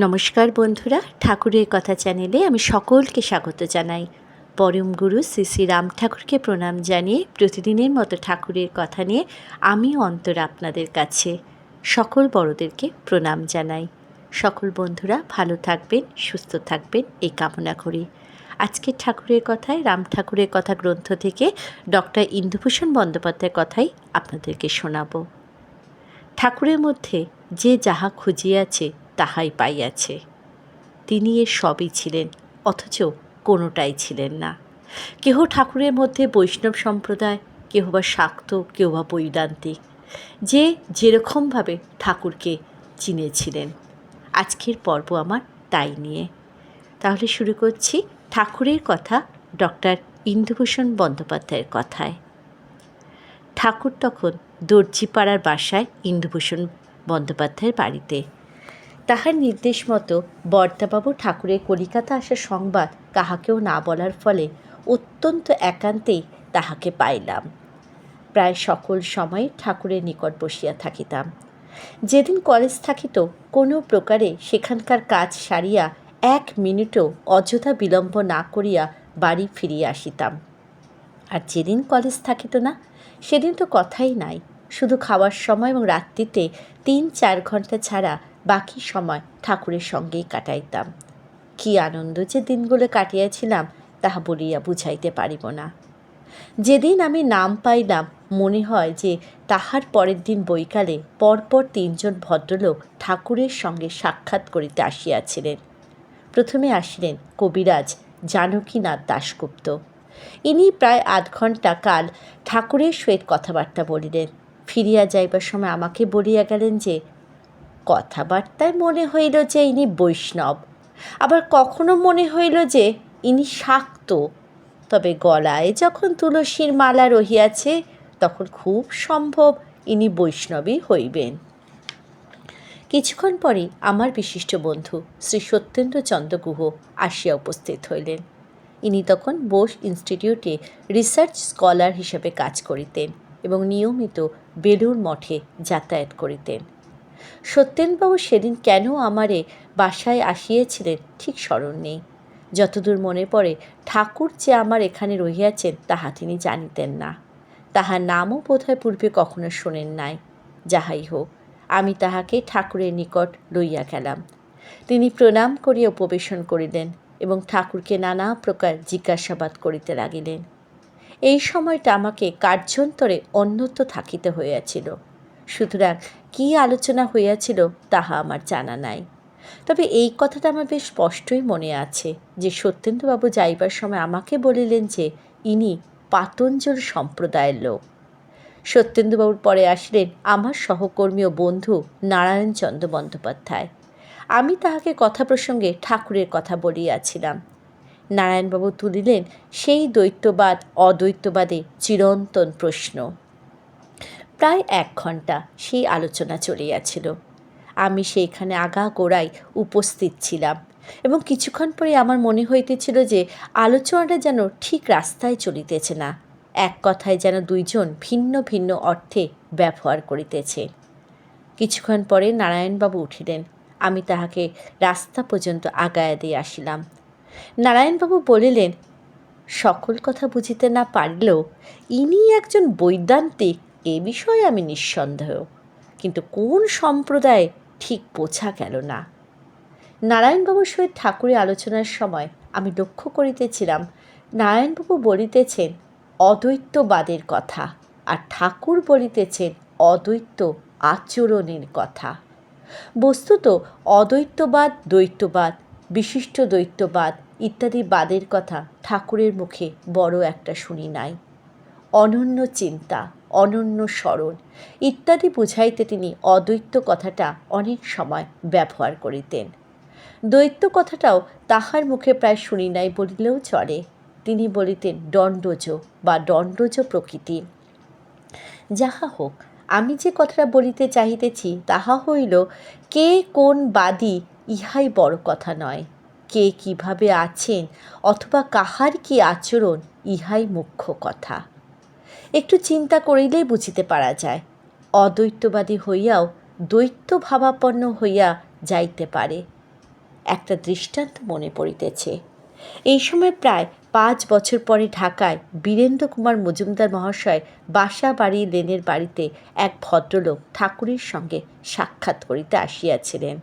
নমস্কার বন্ধুরা, ঠাকুরের কথা চ্যানেলে আমি সকলকে স্বাগত জানাই। পরম গুরু শ্রী শ্রী রাম ঠাকুরকে প্রণাম জানিয়ে প্রতিদিনের মতো ঠাকুরের কথা নিয়ে আমি অন্তর আপনাদের কাছে সকল বড়দেরকে প্রণাম জানাই। সকল বন্ধুরা ভালো থাকবেন, সুস্থ থাকবেন এই কামনা করি। আজকের ঠাকুরের কথায় রাম ঠাকুরের কথা গ্রন্থ থেকে ডক্টর ইন্দুভূষণ বন্দ্যোপাধ্যায়ের কথাই আপনাদেরকে শোনাব। ঠাকুরের মধ্যে যে যাহা খুঁজিয়াছে তাহাই পাইয়াছে। তিনি এর সবই ছিলেন, অথচ কোনোটাই ছিলেন না। কেহ ঠাকুরের মধ্যে বৈষ্ণব সম্প্রদায়, কেহ বা শাক্ত, কেহ বা বৈদান্তিক, যে যেরকমভাবে ঠাকুরকে চিনেছিলেন। আজকের পর্ব আমার তাই নিয়ে। তাহলে শুরু করছি ঠাকুরের কথা ডক্টর ইন্দুভূষণ বন্দ্যোপাধ্যায়ের কথায়। ঠাকুর তখন দর্জিপাড়ার বাসায় ইন্দুভূষণ বন্দ্যোপাধ্যায়ের বাড়িতে। তাহার নির্দেশ মতো বর্দাবাবু ঠাকুরের কলিকাতা আসার সংবাদ কাহাকেও না বলার ফলে অত্যন্ত একান্তেই তাহাকে পাইলাম। প্রায় সকল সময় ঠাকুরের নিকট বসিয়া থাকিতাম। যেদিন কলেজ থাকিত, কোনো প্রকারে সেখানকার কাজ সারিয়া 1 মিনিটও অযথা বিলম্ব না করিয়া বাড়ি ফিরিয়া আসিতাম। আর যেদিন কলেজ থাকিত না, সেদিন তো কথাই নাই। শুধু খাওয়ার সময় এবং রাত্রিতে 3-4 ঘন্টা ছাড়া বাকি সময় ঠাকুরের সঙ্গেই কাটাইতাম। কি আনন্দ যে দিনগুলো কাটিয়াছিলাম তাহা বলিয়া বুঝাইতে পারিব না। যেদিন আমি নাম পাইলাম, মনে হয় যে তাহার পরের দিন বৈকালে পরপর 3 জন ভদ্রলোক ঠাকুরের সঙ্গে সাক্ষাৎ করিতে আসিয়াছিলেন। প্রথমে আসিলেন কবিরাজ জানকীনাথ দাশগুপ্ত। ইনি প্রায় 8 ঘণ্টা কাল ঠাকুরের সহিত কথাবার্তা বলিলেন। ফিরিয়া যাইবার সময় আমাকে বলিয়া গেলেন যে কথাবার্তায় মনে হইল যে ইনি বৈষ্ণব, আবার কখনো মনে হইল যে ইনি শাক্ত, তবে গলায় যখন তুলসীর মালা রহিয়াছে তখন খুব সম্ভব ইনি বৈষ্ণবই হইবেন। কিছুক্ষণ পরে আমার বিশিষ্ট বন্ধু শ্রী সত্যেন্দ্রচন্দ্র গুহ আসিয়া উপস্থিত হইলেন। ইনি তখন বোস ইনস্টিটিউটে রিসার্চ স্কলার হিসেবে কাজ করিতেন এবং নিয়মিত বেলুড় মঠে যাতায়াত করিতেন। সত্যেনবাবু সেদিন কেন আমারে বাসায় আসিয়েছিলেন ঠিক স্মরণ নেই। যতদূর মনে পড়ে, ঠাকুর যে আমার এখানে রহিয়াছেন তাহা তিনি জানিতেন না। তাহার নামও বোধহয় পূর্বে কখনো শোনেন নাই। যাহাই হোক, আমি তাহাকে ঠাকুরের নিকট লইয়া গেলাম। তিনি প্রণাম করিয়া উপবেশন করিলেন এবং ঠাকুরকে নানা প্রকার জিজ্ঞাসাবাদ করিতে লাগিলেন। এই সময়টা আমাকে কার্যন্তরে অন্যত্র থাকিতে হইয়াছিল। সুতরাং কী আলোচনা হইয়াছিল তাহা আমার জানা নাই। তবে এই কথাটা আমার বেশ স্পষ্টই মনে আছে যে সত্যেন্দ্রবাবু যাইবার সময় আমাকে বলিলেন যে ইনি পাতঞ্জল সম্প্রদায়ের লোক। সত্যেন্দ্রবাবুর পরে আসলেন আমার সহকর্মী ও বন্ধু নারায়ণচন্দ্র বন্দ্যোপাধ্যায়। আমি তাহাকে কথা প্রসঙ্গে ঠাকুরের কথা বলিয়াছিলাম। নারায়ণবাবু তুলিলেন সেই দ্বৈতবাদ অদ্বৈতবাদে চিরন্তন প্রশ্ন। প্রায় 1 ঘণ্টা সেই আলোচনা চলিয়াছিল। আমি সেইখানে আগাগোড়াই উপস্থিত ছিলাম এবং কিছুক্ষণ পরে আমার মনে হইতেছিল যে আলোচনাটা যেন ঠিক রাস্তায় চলিতেছে না। এক কথায় যেন 2 জন ভিন্ন ভিন্ন অর্থে ব্যবহার করিতেছে। কিছুক্ষণ পরে নারায়ণবাবু উঠিলেন। আমি তাহাকে রাস্তা পর্যন্ত আগায়া দিয়ে আসিলাম। নারায়ণবাবু বলিলেন, সকল কথা বুঝিতে না পারিলেও ইনি একজন বৈদান্তিক এ বিষয়ে আমি নিঃসন্দেহ, কিন্তু কোন সম্প্রদায়ে ঠিক বোঝা গেল না। নারায়ণবাবুর সহিত ঠাকুরের আলোচনার সময় আমি লক্ষ্য করিতেছিলাম নারায়ণবাবু বলিতেছেন অদ্বৈতবাদের কথা, আর ঠাকুর বলিতেছেন অদ্বৈত আচরণের কথা। বস্তুত অদ্বৈতবাদ, দ্বৈতবাদ, বিশিষ্ট দ্বৈতবাদ ইত্যাদি বাদের কথা ঠাকুরের মুখে বড় একটা শুনি নাই। অনন্য চিন্তা, অনন্য স্মরণ ইত্যাদি বুঝাইতে তিনি অদ্বৈত কথাটা অনেক সময় ব্যবহার করিতেন। দ্বৈত কথাটাও তাহার মুখে প্রায় শুনি নাই বলিলেও চলে। তিনি বলিতেন দণ্ডজ বা দণ্ডজ প্রকৃতি। যাহা হোক, আমি যে কথাটা বলিতে চাহিতেছি তাহা হইল, কে কোন বাদী ইহাই বড় কথা নয়, কে কিভাবে আছেন অথবা কাহার কি আচরণ ইহাই মুখ্য কথা। একটু চিন্তা করিলেই বুঝিতে পারা যায়, অদ্বৈতবাদী হইয়াও দ্বৈত ভাবাপন্ন হইয়া যাইতে পারে। একটা দৃষ্টান্ত মনে পড়িতেছে। এই সময় প্রায় 5 বছর পরে ঢাকায় বীরেন্দ্র কুমার মজুমদার মহাশয় বাসা বাড়ি লেনের বাড়িতে এক ভদ্রলোক ঠাকুরের সঙ্গে সাক্ষাৎ করিতে আসিয়াছিলেন।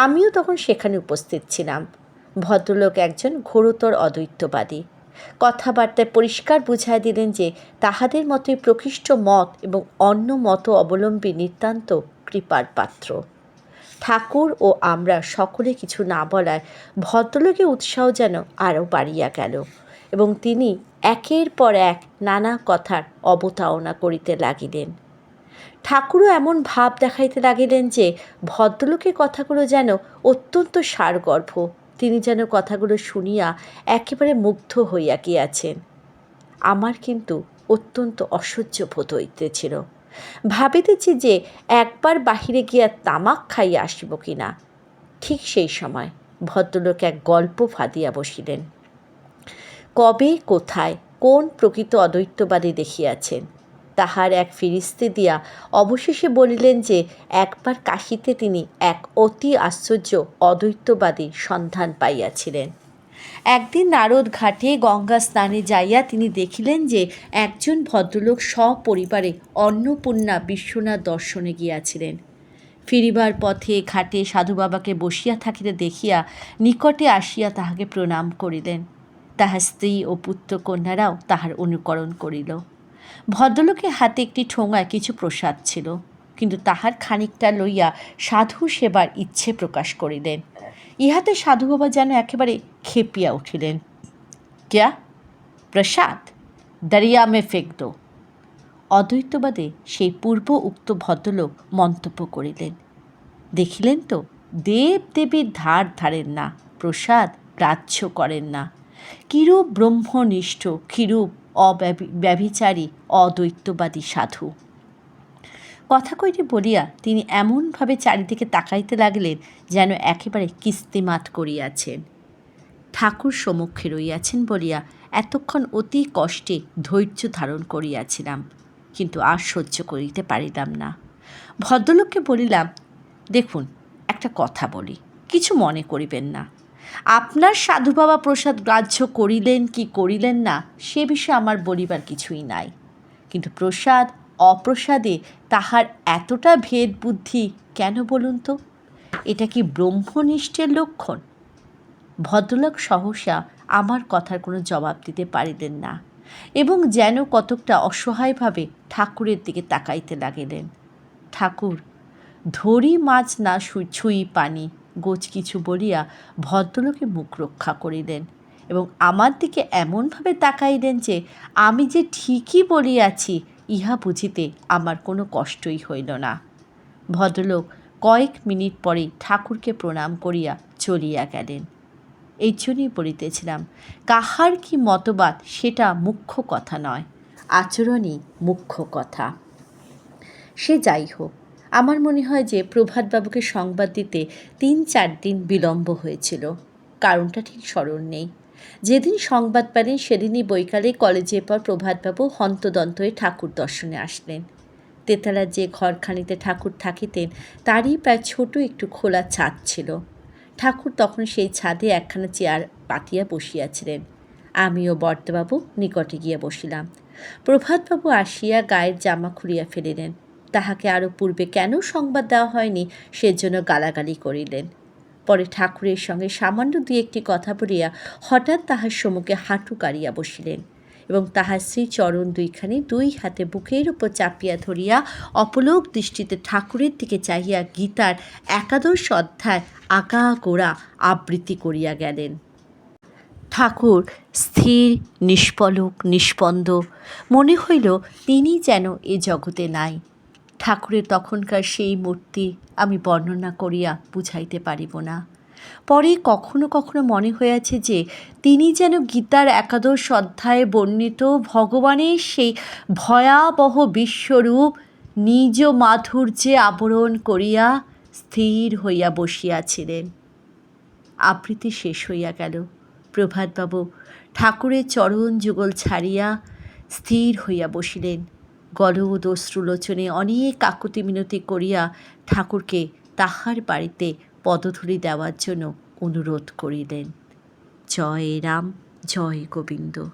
আমিও তখন সেখানে উপস্থিত ছিলাম। ভদ্রলোক একজন ঘোরতর অদ্বৈতবাদী। কথাবার্তায় পরিষ্কার বুঝাইয়া দিলেন যে তাহাদের মতোই প্রকৃষ্ট মত এবং অন্য মত অবলম্বী নিতান্ত কৃপার পাত্র। ঠাকুর ও আমরা সকলে কিছু না বলায় ভদ্রলোকের উৎসাহ যেন আরও বাড়িয়া গেল এবং তিনি একের পর এক নানা কথার অবতারণা করিতে লাগিলেন। ঠাকুরও এমন ভাব দেখাইতে লাগিলেন যে ভদ্রলোকের কথাগুলো যেন অত্যন্ত সারগর্ভ। তিনি যেন কথাগুলো শুনিয়া একেবারে মুগ্ধ হইয়া গিয়াছেন। আমার কিন্তু অত্যন্ত অসহ্য বোধ হইতেছিল। ভাবিতেছি যে একবার বাহিরে গিয়া তামাক খাইয়া আসিব কিনা। ঠিক সেই সময় ভদ্রলোক এক গল্প ফাঁদিয়া বসিলেন। কবে কোথায় কোন প্রকৃত অদ্বৈতবাদী দেখিয়াছেন তাহার এক ফিরিস্তি দিয়া অবশেষে বলিলেন যে একবার কাশীতে তিনি এক অতি আশ্চর্য অদ্বৈতবাদীর সন্ধান পাইয়াছিলেন। একদিন নারদ ঘাটে গঙ্গা স্নানে যাইয়া তিনি দেখিলেন যে একজন ভদ্রলোক সপরিবারে অন্নপূর্ণা বিশ্বনাথ দর্শনে গিয়াছিলেন। ফিরিবার পথে ঘাটে সাধু বাবাকে বসিয়া থাকিতে দেখিয়া নিকটে আসিয়া তাহাকে প্রণাম করিলেন। তাহার স্ত্রী ও পুত্র কন্যারাও তাহার অনুকরণ করিল। ভদ্রলোকের হাতে একটি ঠোঙায় কিছু প্রসাদ ছিল, কিন্তু তাহার খানিকটা লইয়া সাধু সেবার ইচ্ছে প্রকাশ করিলেন। ইহাতে সাধু বাবা যেন একেবারে খেপিয়া উঠিলেন। ক্যা প্রসাদ দরিয়া মে ফেক দো। অদ্বৈতবাদে সেই পূর্ব উক্ত ভদ্রলোক মন্তব্য করিলেন। দেখিলেন তো, দেব দেবীর ধার ধারেন না, প্রসাদ গ্রাহ্য করেন না। কিরূপ ব্রহ্মনিষ্ঠ, কিরূপ ব্যভিচারী অদ্বৈতবাদী সাধু। কথা কইটি বলিয়া তিনি এমনভাবে চারিদিকে তাকাইতে লাগিলেন যেন একেবারে কিস্তিমাত করিয়াছেন। ঠাকুর সম্মুখে রইয়াছেন বলিয়া এতক্ষণ অতি কষ্টে ধৈর্য ধারণ করিয়াছিলাম, কিন্তু আর সহ্য করিতে পারিলাম না। ভদ্রলোককে বলিলাম, দেখুন একটা কথা বলি, কিছু মনে করিবেন না। আপনার সাধু বাবা প্রসাদ গ্রাহ্য করিলেন কি করিলেন না সে বিষয়ে আমার বলিবার কিছুই নাই, কিন্তু প্রসাদ অপ্রসাদে তাহার এতটা ভেদ বুদ্ধি কেন বলুন তো? এটা কি ব্রহ্মনিষ্ঠের লক্ষণ? ভদ্রলোক সহসা আমার কথার কোনো জবাব দিতে পারিলেন না এবং যেন কতকটা অসহায়ভাবে ঠাকুরের দিকে তাকাইতে লাগিলেন। ঠাকুর ধরি মাছ না ছুঁই পানি গোছ কিছু বলিয়া ভদ্রলোকে মুখ রক্ষা করিলেন এবং আমার দিকে এমনভাবে তাকাইলেন যে আমি যে ঠিকই বলিয়াছি ইহা বুঝিতে আমার কোনো কষ্টই হইল না। ভদ্রলোক কয়েক মিনিট পরে ঠাকুরকে প্রণাম করিয়া চলিয়া গেলেন। এই জন্যই বলিতেছিলাম, কাহার কি মতবাদ সেটা মুখ্য কথা নয়, আচরণই মুখ্য কথা। সে যাই হোক, আমার মনে হয় যে প্রভাতবাবুকে সংবাদ দিতে 3-4 দিন বিলম্ব হয়েছিল। কারণটা ঠিক স্মরণ নেই। যেদিন সংবাদ পেলেন সেদিনই বৈকালে কলেজের পর প্রভাতবাবু হন্তদন্ত হয়ে ঠাকুর দর্শনে আসলেন। তেতলার যে ঘরখানিতে ঠাকুর থাকিতেন তারই প্রায় ছোট একটু খোলা ছাদ ছিল। ঠাকুর তখন সেই ছাদে একখানা চেয়ার পাতিয়া বসিয়াছিলেন। আমিও বর্দাবাবু নিকটে গিয়া বসিলাম। প্রভাতবাবু আসিয়া গায়ের জামা খুলিয়া ফেলিলেন। তাহাকে আরও পূর্বে কেন সংবাদ দেওয়া হয়নি সেজন্য গালাগালি করিলেন। পরে ঠাকুরের সঙ্গে সামান্য 2-1টি কথা বলিয়া হঠাৎ তাহার সম্মুখে হাঁটু কাড়িয়া বসিলেন এবং তাহার শ্রীচরণ দুইখানি 2 হাতে বুকের উপর চাপিয়া ধরিয়া অপলোক দৃষ্টিতে ঠাকুরের দিকে চাহিয়া গীতার 11 অধ্যায় আগাগোড়া আবৃত্তি করিয়া গেলেন। ঠাকুর স্থির, নিষ্পলক, নিস্পন্দ। মনে হইল তিনি যেন এ জগতে নাই। ঠাকুরের তখনকার সেই মূর্তি আমি বর্ণনা করিয়া বুঝাইতে পারিব না। পরে কখনো কখনো মনে হইয়াছে যে তিনি যেন গীতার 11 অধ্যায়ে বর্ণিত ভগবানের সেই ভয়াবহ বিশ্বরূপ নিজ মাধুর্যে আবরণ করিয়া স্থির হইয়া বসিয়াছিলেন। আবৃত্তি শেষ হইয়া গেল। প্রভাতবাবু ঠাকুরের চরণ যুগল ছাড়িয়া স্থির হইয়া বসিলেন। গলদ অশ্রুলোচনে অনেক কাকুতি মিনতি করিয়া ঠাকুরকে তাহার বাড়িতে পদধূলি দেওয়ার জন্য অনুরোধ করিলেন। জয় রাম, জয় গোবিন্দ।